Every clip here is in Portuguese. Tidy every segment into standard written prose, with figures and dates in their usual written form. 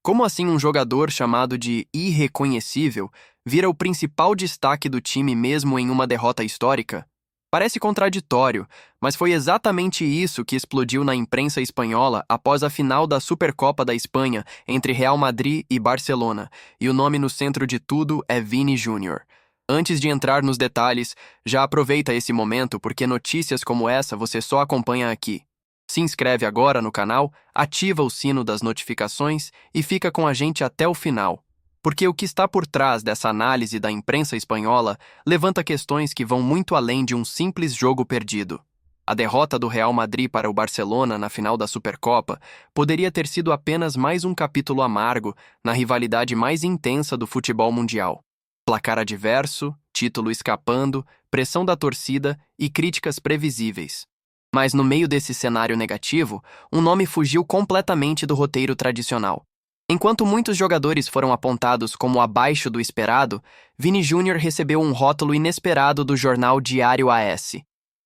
Como assim um jogador chamado de irreconhecível vira o principal destaque do time mesmo em uma derrota histórica? Parece contraditório, mas foi exatamente isso que explodiu na imprensa espanhola após a final da Supercopa da Espanha entre Real Madrid e Barcelona, e o nome no centro de tudo é Vini Júnior. Antes de entrar nos detalhes, já aproveita esse momento porque notícias como essa você só acompanha aqui. Se inscreve agora no canal, ativa o sino das notificações e fica com a gente até o final. Porque o que está por trás dessa análise da imprensa espanhola levanta questões que vão muito além de um simples jogo perdido. A derrota do Real Madrid para o Barcelona na final da Supercopa poderia ter sido apenas mais um capítulo amargo na rivalidade mais intensa do futebol mundial. Placar adverso, título escapando, pressão da torcida e críticas previsíveis. Mas no meio desse cenário negativo, um nome fugiu completamente do roteiro tradicional. Enquanto muitos jogadores foram apontados como abaixo do esperado, Vini Júnior recebeu um rótulo inesperado do jornal Diário AS.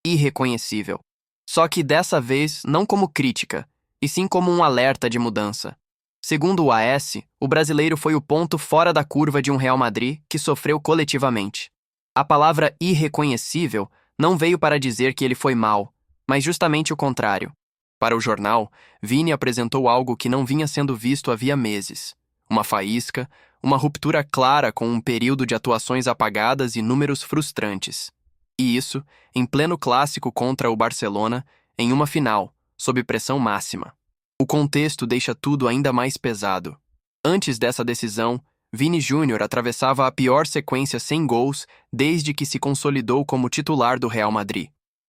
Irreconhecível. Só que dessa vez não como crítica, e sim como um alerta de mudança. Segundo o AS, o brasileiro foi o ponto fora da curva de um Real Madrid que sofreu coletivamente. A palavra irreconhecível não veio para dizer que ele foi mal, mas justamente o contrário. Para o jornal, Vini apresentou algo que não vinha sendo visto havia meses. Uma faísca, uma ruptura clara com um período de atuações apagadas e números frustrantes. E isso, em pleno clássico contra o Barcelona, em uma final, sob pressão máxima. O contexto deixa tudo ainda mais pesado. Antes dessa decisão, Vini Júnior atravessava a pior sequência sem gols desde que se consolidou como titular do Real Madrid.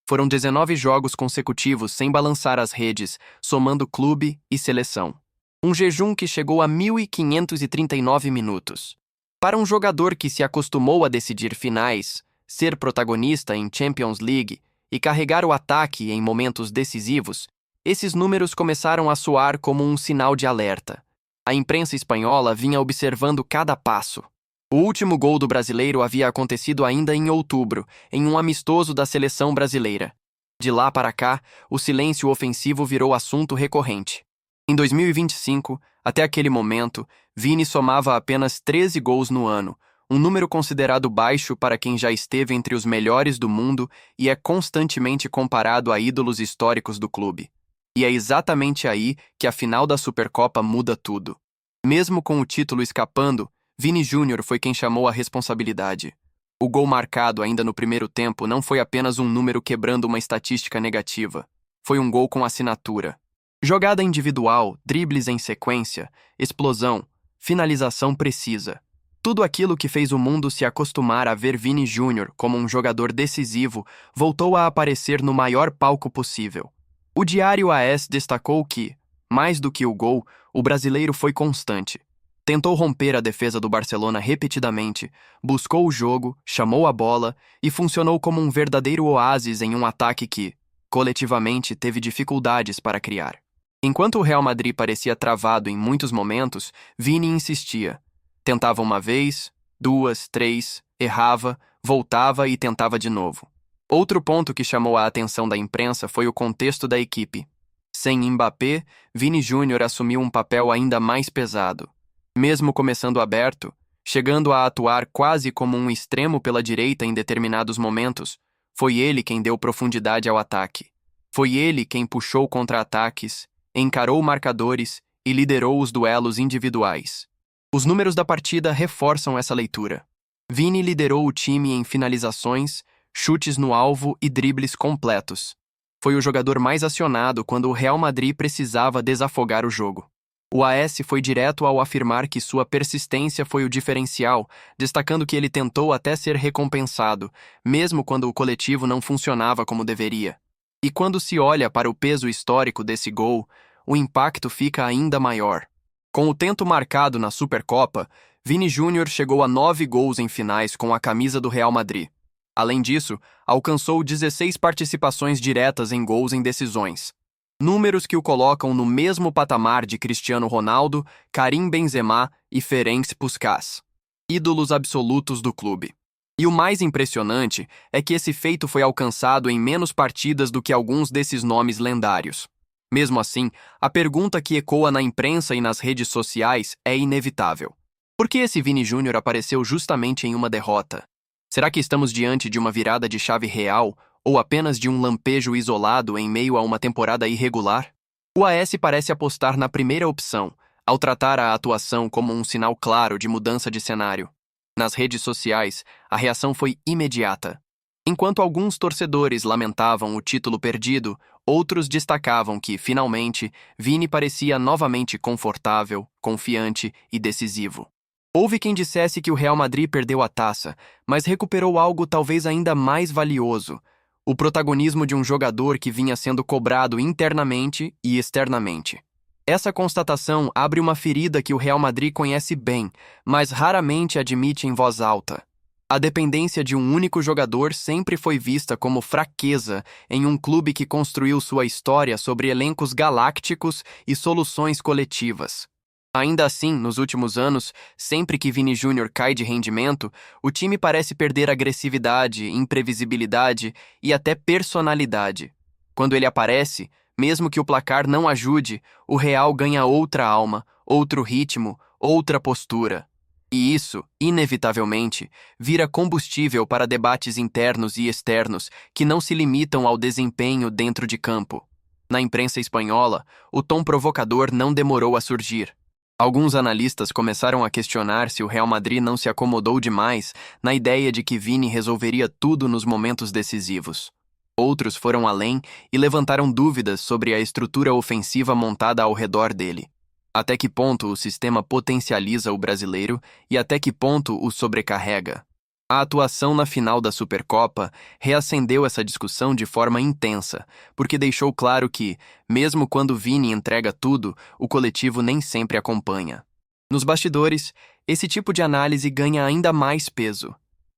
Foram 19 jogos consecutivos sem balançar as redes, somando clube e seleção. Um jejum que chegou a 1.539 minutos. Para um jogador que se acostumou a decidir finais, ser protagonista em Champions League e carregar o ataque em momentos decisivos, esses números começaram a soar como um sinal de alerta. A imprensa espanhola vinha observando cada passo. O último gol do brasileiro havia acontecido ainda em outubro, em um amistoso da seleção brasileira. De lá para cá, o silêncio ofensivo virou assunto recorrente. Em 2025, até aquele momento, Vini somava apenas 13 gols no ano, um número considerado baixo para quem já esteve entre os melhores do mundo e é constantemente comparado a ídolos históricos do clube. E é exatamente aí que a final da Supercopa muda tudo. Mesmo com o título escapando, Vini Júnior foi quem chamou a responsabilidade. O gol marcado ainda no primeiro tempo não foi apenas um número quebrando uma estatística negativa. Foi um gol com assinatura. Jogada individual, dribles em sequência, explosão, finalização precisa. Tudo aquilo que fez o mundo se acostumar a ver Vini Júnior como um jogador decisivo voltou a aparecer no maior palco possível. O Diário AS destacou que, mais do que o gol, o brasileiro foi constante. Tentou romper a defesa do Barcelona repetidamente, buscou o jogo, chamou a bola e funcionou como um verdadeiro oásis em um ataque que, coletivamente, teve dificuldades para criar. Enquanto o Real Madrid parecia travado em muitos momentos, Vini insistia. Tentava uma vez, duas, três, errava, voltava e tentava de novo. Outro ponto que chamou a atenção da imprensa foi o contexto da equipe. Sem Mbappé, Vini Júnior assumiu um papel ainda mais pesado. Mesmo começando aberto, chegando a atuar quase como um extremo pela direita em determinados momentos, foi ele quem deu profundidade ao ataque. Foi ele quem puxou contra-ataques, encarou marcadores e liderou os duelos individuais. Os números da partida reforçam essa leitura. Vini liderou o time em finalizações, chutes no alvo e dribles completos. Foi o jogador mais acionado quando o Real Madrid precisava desafogar o jogo. O AS foi direto ao afirmar que sua persistência foi o diferencial, destacando que ele tentou até ser recompensado, mesmo quando o coletivo não funcionava como deveria. E quando se olha para o peso histórico desse gol, o impacto fica ainda maior. Com o tento marcado na Supercopa, Vini Júnior chegou a 9 gols em finais com a camisa do Real Madrid. Além disso, alcançou 16 participações diretas em gols em decisões. Números que o colocam no mesmo patamar de Cristiano Ronaldo, Karim Benzema e Ferenc Puskás, ídolos absolutos do clube. E o mais impressionante é que esse feito foi alcançado em menos partidas do que alguns desses nomes lendários. Mesmo assim, a pergunta que ecoa na imprensa e nas redes sociais é inevitável. Por que esse Vini Júnior apareceu justamente em uma derrota? Será que estamos diante de uma virada de chave real ou apenas de um lampejo isolado em meio a uma temporada irregular? O AS parece apostar na primeira opção, ao tratar a atuação como um sinal claro de mudança de cenário. Nas redes sociais, a reação foi imediata. Enquanto alguns torcedores lamentavam o título perdido, outros destacavam que, finalmente, Vini parecia novamente confortável, confiante e decisivo. Houve quem dissesse que o Real Madrid perdeu a taça, mas recuperou algo talvez ainda mais valioso: o protagonismo de um jogador que vinha sendo cobrado internamente e externamente. Essa constatação abre uma ferida que o Real Madrid conhece bem, mas raramente admite em voz alta. A dependência de um único jogador sempre foi vista como fraqueza em um clube que construiu sua história sobre elencos galácticos e soluções coletivas. Ainda assim, nos últimos anos, sempre que Vini Júnior cai de rendimento, o time parece perder agressividade, imprevisibilidade e até personalidade. Quando ele aparece, mesmo que o placar não ajude, o Real ganha outra alma, outro ritmo, outra postura. E isso, inevitavelmente, vira combustível para debates internos e externos que não se limitam ao desempenho dentro de campo. Na imprensa espanhola, o tom provocador não demorou a surgir. Alguns analistas começaram a questionar se o Real Madrid não se acomodou demais na ideia de que Vini resolveria tudo nos momentos decisivos. Outros foram além e levantaram dúvidas sobre a estrutura ofensiva montada ao redor dele. Até que ponto o sistema potencializa o brasileiro e até que ponto o sobrecarrega? A atuação na final da Supercopa reacendeu essa discussão de forma intensa, porque deixou claro que, mesmo quando Vini entrega tudo, o coletivo nem sempre acompanha. Nos bastidores, esse tipo de análise ganha ainda mais peso.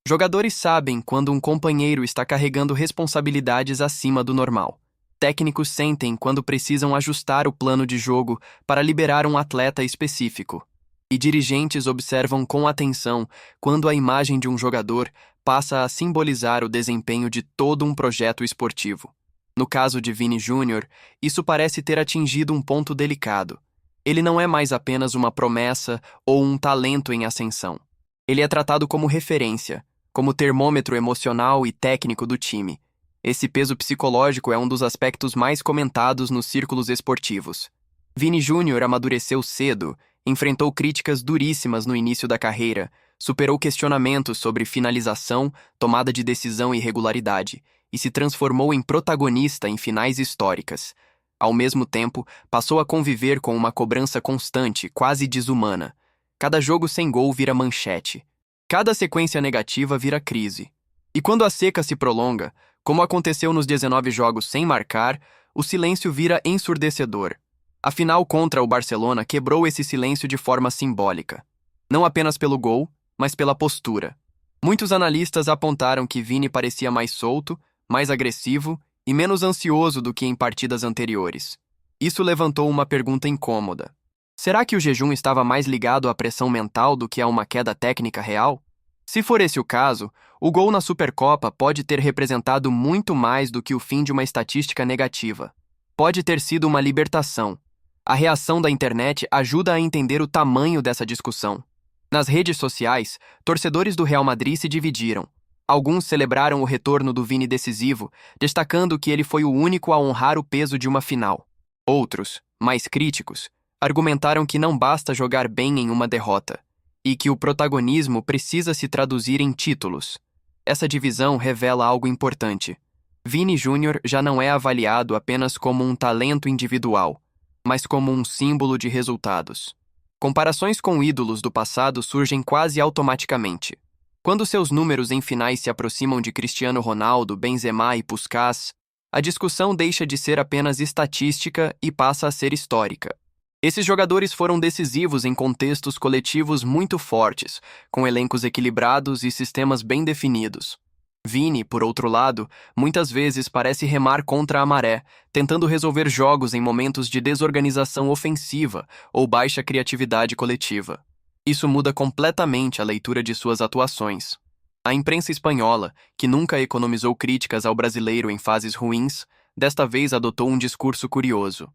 Jogadores sabem quando um companheiro está carregando responsabilidades acima do normal. Técnicos sentem quando precisam ajustar o plano de jogo para liberar um atleta específico. E dirigentes observam com atenção quando a imagem de um jogador passa a simbolizar o desempenho de todo um projeto esportivo. No caso de Vini Júnior, isso parece ter atingido um ponto delicado. Ele não é mais apenas uma promessa ou um talento em ascensão. Ele é tratado como referência, como termômetro emocional e técnico do time. Esse peso psicológico é um dos aspectos mais comentados nos círculos esportivos. Vini Júnior amadureceu cedo, enfrentou críticas duríssimas no início da carreira, superou questionamentos sobre finalização, tomada de decisão e regularidade, e se transformou em protagonista em finais históricas. Ao mesmo tempo, passou a conviver com uma cobrança constante, quase desumana. Cada jogo sem gol vira manchete. Cada sequência negativa vira crise. E quando a seca se prolonga, como aconteceu nos 19 jogos sem marcar, o silêncio vira ensurdecedor. A final contra o Barcelona quebrou esse silêncio de forma simbólica. Não apenas pelo gol, mas pela postura. Muitos analistas apontaram que Vini parecia mais solto, mais agressivo e menos ansioso do que em partidas anteriores. Isso levantou uma pergunta incômoda. Será que o jejum estava mais ligado à pressão mental do que a uma queda técnica real? Se for esse o caso, o gol na Supercopa pode ter representado muito mais do que o fim de uma estatística negativa. Pode ter sido uma libertação. A reação da internet ajuda a entender o tamanho dessa discussão. Nas redes sociais, torcedores do Real Madrid se dividiram. Alguns celebraram o retorno do Vini decisivo, destacando que ele foi o único a honrar o peso de uma final. Outros, mais críticos, argumentaram que não basta jogar bem em uma derrota, e que o protagonismo precisa se traduzir em títulos. Essa divisão revela algo importante. Vini Júnior já não é avaliado apenas como um talento individual, mas como um símbolo de resultados. Comparações com ídolos do passado surgem quase automaticamente. Quando seus números em finais se aproximam de Cristiano Ronaldo, Benzema e Puskás, a discussão deixa de ser apenas estatística e passa a ser histórica. Esses jogadores foram decisivos em contextos coletivos muito fortes, com elencos equilibrados e sistemas bem definidos. Vini, por outro lado, muitas vezes parece remar contra a maré, tentando resolver jogos em momentos de desorganização ofensiva ou baixa criatividade coletiva. Isso muda completamente a leitura de suas atuações. A imprensa espanhola, que nunca economizou críticas ao brasileiro em fases ruins, desta vez adotou um discurso curioso.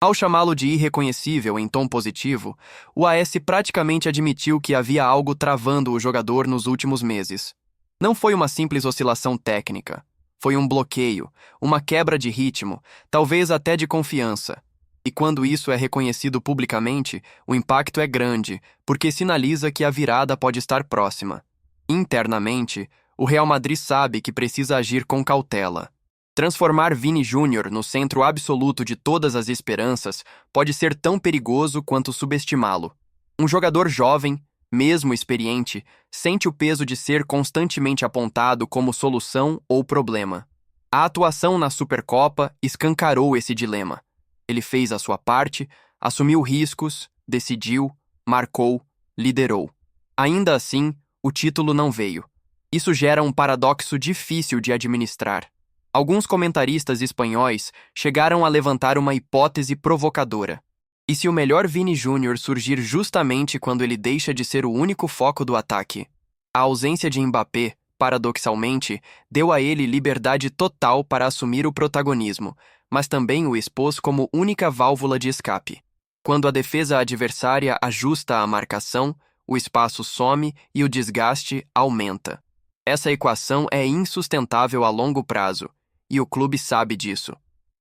Ao chamá-lo de irreconhecível em tom positivo, o AS praticamente admitiu que havia algo travando o jogador nos últimos meses. Não foi uma simples oscilação técnica. Foi um bloqueio, uma quebra de ritmo, talvez até de confiança. E quando isso é reconhecido publicamente, o impacto é grande, porque sinaliza que a virada pode estar próxima. Internamente, o Real Madrid sabe que precisa agir com cautela. Transformar Vini Júnior no centro absoluto de todas as esperanças pode ser tão perigoso quanto subestimá-lo. Um jogador jovem, mesmo experiente, sente o peso de ser constantemente apontado como solução ou problema. A atuação na Supercopa escancarou esse dilema. Ele fez a sua parte, assumiu riscos, decidiu, marcou, liderou. Ainda assim, o título não veio. Isso gera um paradoxo difícil de administrar. Alguns comentaristas espanhóis chegaram a levantar uma hipótese provocadora. E se o melhor Vini Júnior surgir justamente quando ele deixa de ser o único foco do ataque? A ausência de Mbappé, paradoxalmente, deu a ele liberdade total para assumir o protagonismo, mas também o expôs como única válvula de escape. Quando a defesa adversária ajusta a marcação, o espaço some e o desgaste aumenta. Essa equação é insustentável a longo prazo, e o clube sabe disso.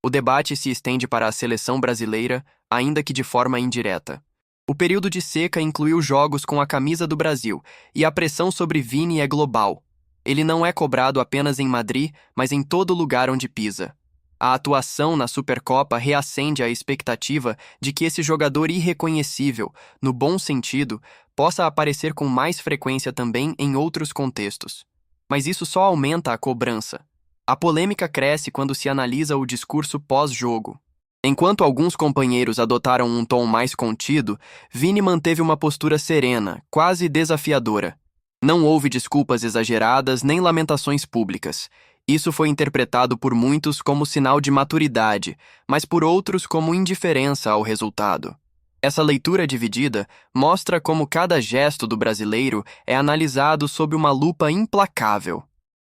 O debate se estende para a seleção brasileira, ainda que de forma indireta. O período de seca incluiu jogos com a camisa do Brasil, e a pressão sobre Vini é global. Ele não é cobrado apenas em Madrid, mas em todo lugar onde pisa. A atuação na Supercopa reacende a expectativa de que esse jogador irreconhecível, no bom sentido, possa aparecer com mais frequência também em outros contextos. Mas isso só aumenta a cobrança. A polêmica cresce quando se analisa o discurso pós-jogo. Enquanto alguns companheiros adotaram um tom mais contido, Vini manteve uma postura serena, quase desafiadora. Não houve desculpas exageradas nem lamentações públicas. Isso foi interpretado por muitos como sinal de maturidade, mas por outros como indiferença ao resultado. Essa leitura dividida mostra como cada gesto do brasileiro é analisado sob uma lupa implacável.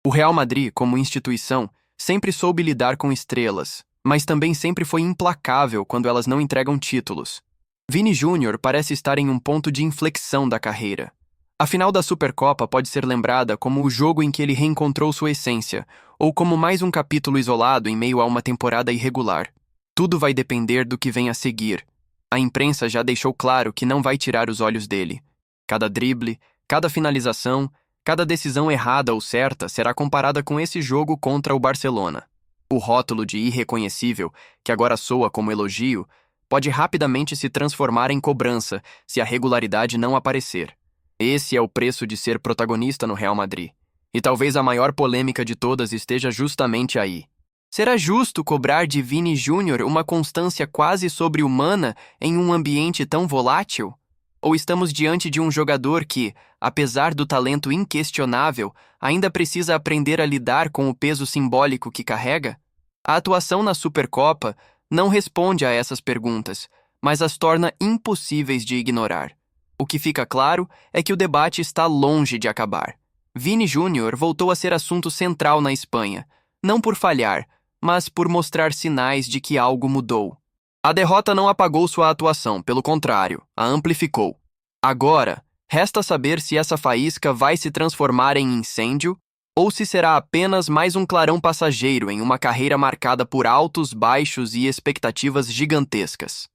O Real Madrid, como instituição, sempre soube lidar com estrelas, mas também sempre foi implacável quando elas não entregam títulos. Vini Júnior parece estar em um ponto de inflexão da carreira. A final da Supercopa pode ser lembrada como o jogo em que ele reencontrou sua essência, ou como mais um capítulo isolado em meio a uma temporada irregular. Tudo vai depender do que vem a seguir. A imprensa já deixou claro que não vai tirar os olhos dele. Cada drible, cada finalização, cada decisão errada ou certa será comparada com esse jogo contra o Barcelona. O rótulo de irreconhecível, que agora soa como elogio, pode rapidamente se transformar em cobrança se a regularidade não aparecer. Esse é o preço de ser protagonista no Real Madrid. E talvez a maior polêmica de todas esteja justamente aí. Será justo cobrar de Vini Júnior uma constância quase sobre-humana em um ambiente tão volátil? Ou estamos diante de um jogador que, apesar do talento inquestionável, ainda precisa aprender a lidar com o peso simbólico que carrega? A atuação na Supercopa não responde a essas perguntas, mas as torna impossíveis de ignorar. O que fica claro é que o debate está longe de acabar. Vini Júnior voltou a ser assunto central na Espanha, não por falhar, mas por mostrar sinais de que algo mudou. A derrota não apagou sua atuação, pelo contrário, a amplificou. Agora, resta saber se essa faísca vai se transformar em incêndio ou se será apenas mais um clarão passageiro em uma carreira marcada por altos, baixos e expectativas gigantescas.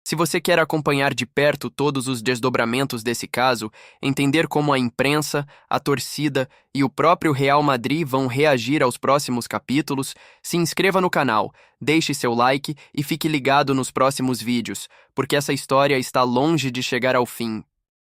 Se você quer acompanhar de perto todos os desdobramentos desse caso, entender como a imprensa, a torcida e o próprio Real Madrid vão reagir aos próximos capítulos, se inscreva no canal, deixe seu like e fique ligado nos próximos vídeos, porque essa história está longe de chegar ao fim.